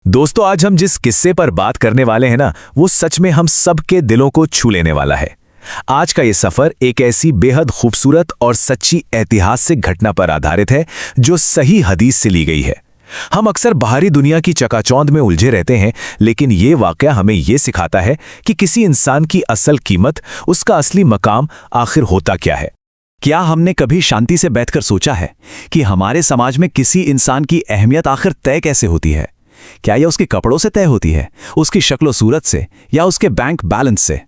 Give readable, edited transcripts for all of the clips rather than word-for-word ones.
दोस्तों, आज हम जिस किस्से पर बात करने वाले हैं ना, वो सच में हम सबके दिलों को छू लेने वाला है। आज का ये सफर एक ऐसी बेहद खूबसूरत और सच्ची ऐतिहासिक घटना पर आधारित है जो सही हदीस से ली गई है। हम अक्सर बाहरी दुनिया की चकाचौंध में उलझे रहते हैं, लेकिन ये वाकया हमें ये सिखाता है कि किसी इंसान की असल कीमत, उसका असली मकाम आखिर होता क्या है। क्या हमने कभी शांति से बैठकर सोचा है कि हमारे समाज में किसी इंसान की अहमियत आखिर तय कैसे होती है? क्या यह उसके कपड़ों से तय होती है, उसकी शक्लो सूरत से, या उसके बैंक बैलेंस से?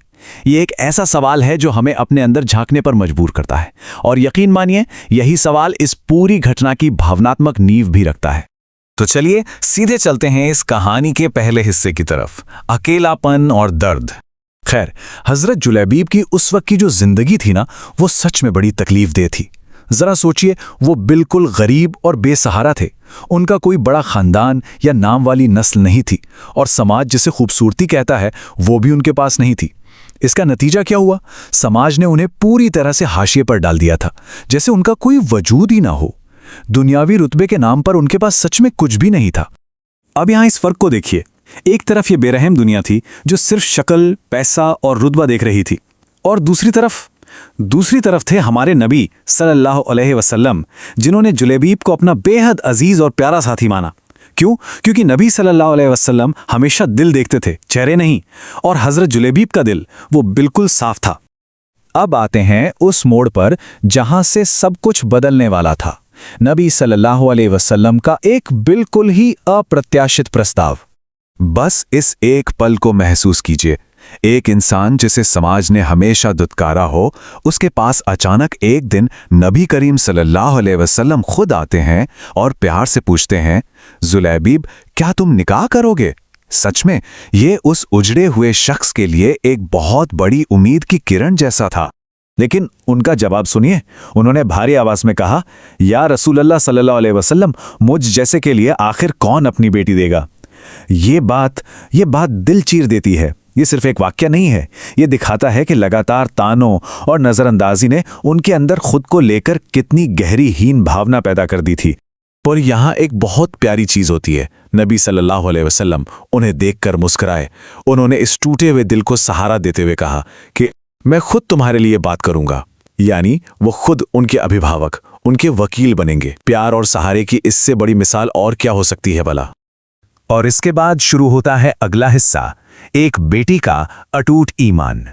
ये एक ऐसा सवाल है जो हमें अपने अंदर झांकने पर मजबूर करता है, और यकीन मानिए यही सवाल इस पूरी घटना की भावनात्मक नींव भी रखता है। तो चलिए सीधे चलते हैं इस कहानी के पहले हिस्से की तरफ, अकेलापन और दर्द। खैर, हजरत जुलैबीब की उस वक्त की जो जिंदगी थी ना, वो सच में बड़ी तकलीफदेह थी। जरा सोचिए, वो बिल्कुल गरीब और बेसहारा थे। उनका कोई बड़ा खानदान या नाम वाली नस्ल नहीं थी, और समाज जिसे खूबसूरती कहता है वो भी उनके पास नहीं थी। इसका नतीजा क्या हुआ? समाज ने उन्हें पूरी तरह से हाशिए पर डाल दिया था, जैसे उनका कोई वजूद ही ना हो। दुनियावी रुतबे के नाम पर उनके पास सच में कुछ भी नहीं था। अब यहां इस फर्क को देखिए। एक तरफ ये बेरहम दुनिया थी जो सिर्फ शक्ल, पैसा और रुतबा देख रही थी, और दूसरी तरफ थे हमारे नबी सल्लल्लाहु अलैहि वसल्लम, जिन्होंने जुलैबीब को अपना बेहद अजीज और प्यारा साथी माना। क्यों? क्योंकि नबी सल्लल्लाहु अलैहि वसल्लम हमेशा दिल देखते थे, चेहरे नहीं, और हजरत जुलैबीब का दिल वो बिल्कुल साफ था। अब आते हैं उस मोड़ पर जहां से सब कुछ बदलने वाला था। नबी सल्लल्लाहु अलैहि वसल्लम का एक बिल्कुल ही अप्रत्याशित प्रस्ताव। बस इस एक पल को महसूस कीजिए। एक इंसान जिसे समाज ने हमेशा दुत्कारा हो, उसके पास अचानक एक दिन नबी करीम सल्लल्लाहु अलैहि वसल्लम खुद आते हैं और प्यार से पूछते हैं, जुलैबीब, क्या तुम निकाह करोगे? सच में ये उस उजड़े हुए शख्स के लिए एक बहुत बड़ी उम्मीद की किरण जैसा था। लेकिन उनका जवाब सुनिए। उन्होंने भारी आवाज में कहा, या रसूलल्लाह सल्लल्लाहु अलैहि वसल्लम, मुझ जैसे के लिए आखिर कौन अपनी बेटी देगा? ये बात दिल चीर देती है। ये सिर्फ एक वाक्य नहीं है, ये दिखाता है कि लगातार तानों और नजरअंदाजी ने उनके अंदर खुद को लेकर कितनी गहरी हीन भावना पैदा कर दी थी। पर यहाँ एक बहुत प्यारी चीज होती है। नबी सल्लल्लाहु अलैहि वसल्लम उन्हें देखकर मुस्कुराए। उन्होंने इस टूटे हुए दिल को सहारा देते हुए कहा कि मैं खुद तुम्हारे लिए बात करूंगा। यानी वो खुद उनके अभिभावक, उनके वकील बनेंगे। प्यार और सहारे की इससे बड़ी मिसाल और क्या हो सकती है भला? और इसके बाद शुरू होता है अगला हिस्सा, एक बेटी का अटूट ईमान।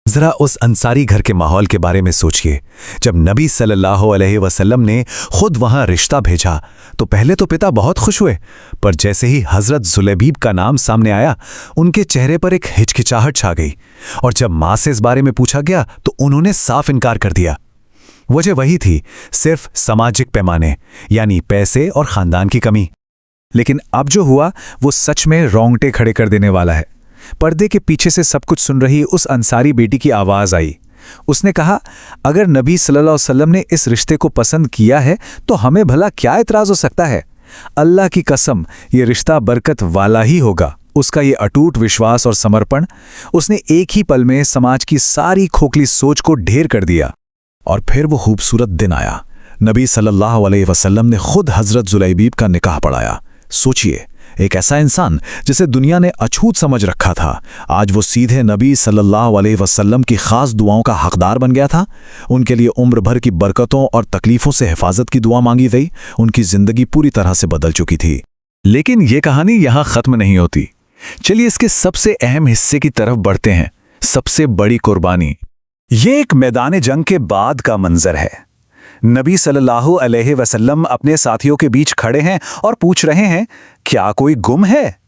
जरा उस अंसारी घर के माहौल के बारे में सोचिए। जब नबी सल्लल्लाहु अलैहि वसल्लम ने खुद वहां रिश्ता भेजा तो पहले तो पिता बहुत खुश हुए, पर जैसे ही हजरत जुलैबीब का नाम सामने आया, उनके चेहरे पर एक हिचकिचाहट छा गई। और जब मां से इस बारे में पूछा गया तो उन्होंने साफ इनकार कर दिया। वजह वही थी, सिर्फ सामाजिक पैमाने, यानी पैसे और खानदान की कमी। लेकिन अब जो हुआ वो सच में रोंगटे खड़े कर देने वाला है। पर्दे के पीछे से सब कुछ सुन रही उस अंसारी बेटी की आवाज आई। उसने कहा, अगर नबी सल्लल्लाहु अलैहि वसल्लम ने इस रिश्ते को पसंद किया है तो हमें भला क्या इतराज हो सकता है? अल्लाह की कसम, ये रिश्ता बरकत वाला ही होगा। उसका ये अटूट विश्वास और समर्पण, उसने एक ही पल में समाज की सारी खोखली सोच को ढेर कर दिया। और फिर वो खूबसूरत दिन आया। नबी सल्लल्लाहु अलैहि वसल्लम ने खुद हजरत जुलैबीब का निकाह पढ़ाया। सोचिए, एक ऐसा इंसान जिसे दुनिया ने अछूत समझ रखा था, आज वो सीधे नबी सल्लल्लाहु अलैहि वसल्लम की खास दुआओं का हकदार बन गया था। उनके लिए उम्र भर की बरकतों और तकलीफों से हिफाजत की दुआ मांगी गई। उनकी जिंदगी पूरी तरह से बदल चुकी थी। लेकिन ये कहानी यहां खत्म नहीं होती। चलिए इसके सबसे अहम हिस्से की तरफ बढ़ते हैं, सबसे बड़ी कुर्बानी। ये एक मैदान जंग के बाद का मंजर है। नबी सल्लल्लाहु अलैहि वसल्लम अपने साथियों के बीच खड़े हैं और पूछ रहे हैं, क्या कोई गुम है?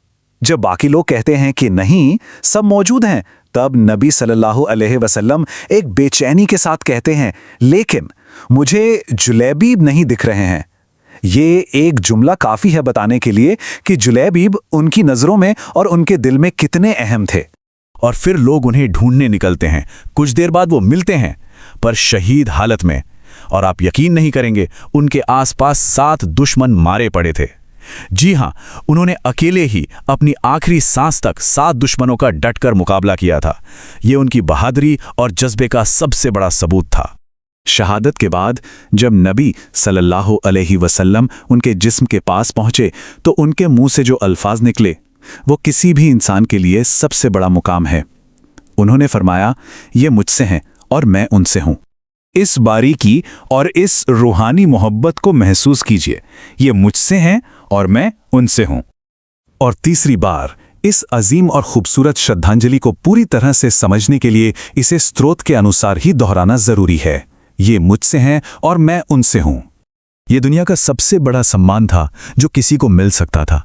जब बाकी लोग कहते हैं कि नहीं, सब मौजूद हैं, तब नबी सल्लल्लाहु अलैहि वसल्लम एक बेचैनी के साथ कहते हैं, लेकिन मुझे जुलैबीब नहीं दिख रहे हैं। ये एक जुमला काफी है बताने के लिए कि जुलैबीब उनकी नजरों में और उनके दिल में कितने अहम थे। और फिर लोग उन्हें ढूंढने निकलते हैं। कुछ देर बाद वो मिलते हैं, पर शहीद हालत में। और आप यकीन नहीं करेंगे, उनके आसपास 7 दुश्मन मारे पड़े थे। जी हां, उन्होंने अकेले ही अपनी आखिरी सांस तक 7 दुश्मनों का डटकर मुकाबला किया था। ये उनकी बहादुरी और जज्बे का सबसे बड़ा सबूत था। शहादत के बाद जब नबी सल्लल्लाहु अलैहि वसल्लम उनके जिस्म के पास पहुंचे तो उनके मुंह से जो अल्फाज निकले वो किसी भी इंसान के लिए सबसे बड़ा मुकाम है। उन्होंने फरमाया, ये मुझसे हैं और मैं उनसे हूं। इस बारीकी और इस रूहानी मोहब्बत को महसूस कीजिए, ये मुझसे हैं और मैं उनसे हूं। और तीसरी बार इस अजीम और खूबसूरत श्रद्धांजलि को पूरी तरह से समझने के लिए इसे स्रोत के अनुसार ही दोहराना जरूरी है। ये मुझसे हैं और मैं उनसे हूं। ये दुनिया का सबसे बड़ा सम्मान था जो किसी को मिल सकता था।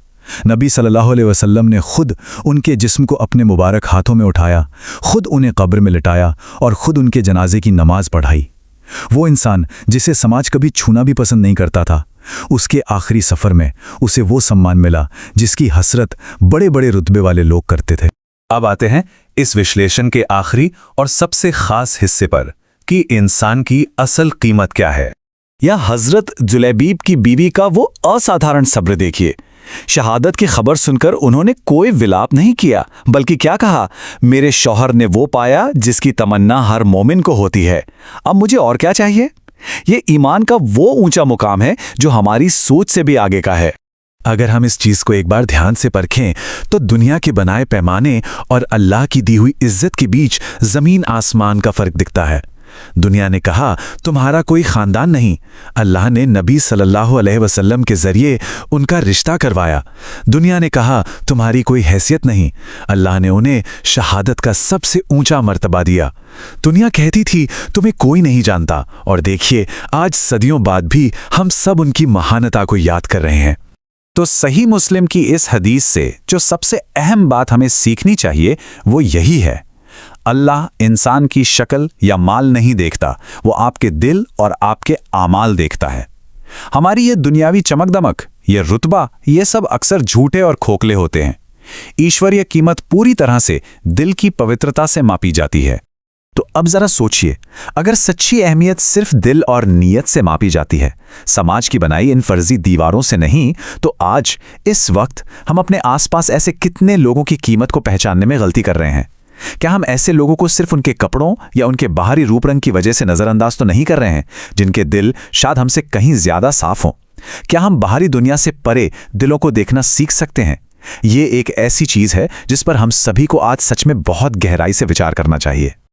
नबी सल्लल्लाहु अलैहि वसल्लम ने खुद उनके जिस्म को अपने मुबारक हाथों में उठाया, खुद उन्हें कब्र में लिटाया और खुद उनके जनाजे की नमाज पढ़ाई। वो इंसान जिसे समाज कभी छूना भी पसंद नहीं करता था, उसके आखिरी सफ़र में उसे वो सम्मान मिला जिसकी हसरत बड़े बड़े रुतबे वाले लोग करते थे। अब आते हैं इस विश्लेषण के आखिरी और सबसे खास हिस्से पर कि इंसान की असल कीमत क्या है। या हजरत जुलैबीब की बीवी का वो असाधारण सब्र देखिए। शहादत की खबर सुनकर उन्होंने कोई विलाप नहीं किया, बल्कि क्या कहा, मेरे शौहर ने वो पाया जिसकी तमन्ना हर मोमिन को होती है, अब मुझे और क्या चाहिए। ये ईमान का वो ऊंचा मुकाम है जो हमारी सोच से भी आगे का है। अगर हम इस चीज को एक बार ध्यान से परखें तो दुनिया के बनाए पैमाने और अल्लाह की दी हुई इज्जत के बीच जमीन आसमान का फर्क दिखता है। दुनिया ने कहा तुम्हारा कोई खानदान नहीं, अल्लाह ने नबी सल्लल्लाहु अलैहि वसल्लम के जरिए उनका रिश्ता करवाया। दुनिया ने कहा तुम्हारी कोई हैसियत नहीं, अल्लाह ने उन्हें शहादत का सबसे ऊंचा मर्तबा दिया। दुनिया कहती थी तुम्हें कोई नहीं जानता, और देखिए आज सदियों बाद भी हम सब उनकी महानता को याद कर रहे हैं। तो सही मुस्लिम की इस हदीस से जो सबसे अहम बात हमें सीखनी चाहिए वो यही है, अल्लाह इंसान की शक्ल या माल नहीं देखता, वो आपके दिल और आपके आमाल देखता है। हमारी ये दुनियावी चमक दमक, ये रुतबा, ये सब अक्सर झूठे और खोखले होते हैं। ईश्वरीय कीमत पूरी तरह से दिल की पवित्रता से मापी जाती है। तो अब जरा सोचिए, अगर सच्ची अहमियत सिर्फ दिल और नीयत से मापी जाती है, समाज की बनाई इन फर्जी दीवारों से नहीं, तो आज इस वक्त हम अपने आसपास ऐसे कितने लोगों की कीमत को पहचानने में गलती कर रहे हैं। क्या हम ऐसे लोगों को सिर्फ उनके कपड़ों या उनके बाहरी रूप रंग की वजह से नजरअंदाज तो नहीं कर रहे हैं, जिनके दिल शायद हमसे कहीं ज्यादा साफ हों? क्या हम बाहरी दुनिया से परे दिलों को देखना सीख सकते हैं? ये एक ऐसी चीज है जिस पर हम सभी को आज सच में बहुत गहराई से विचार करना चाहिए।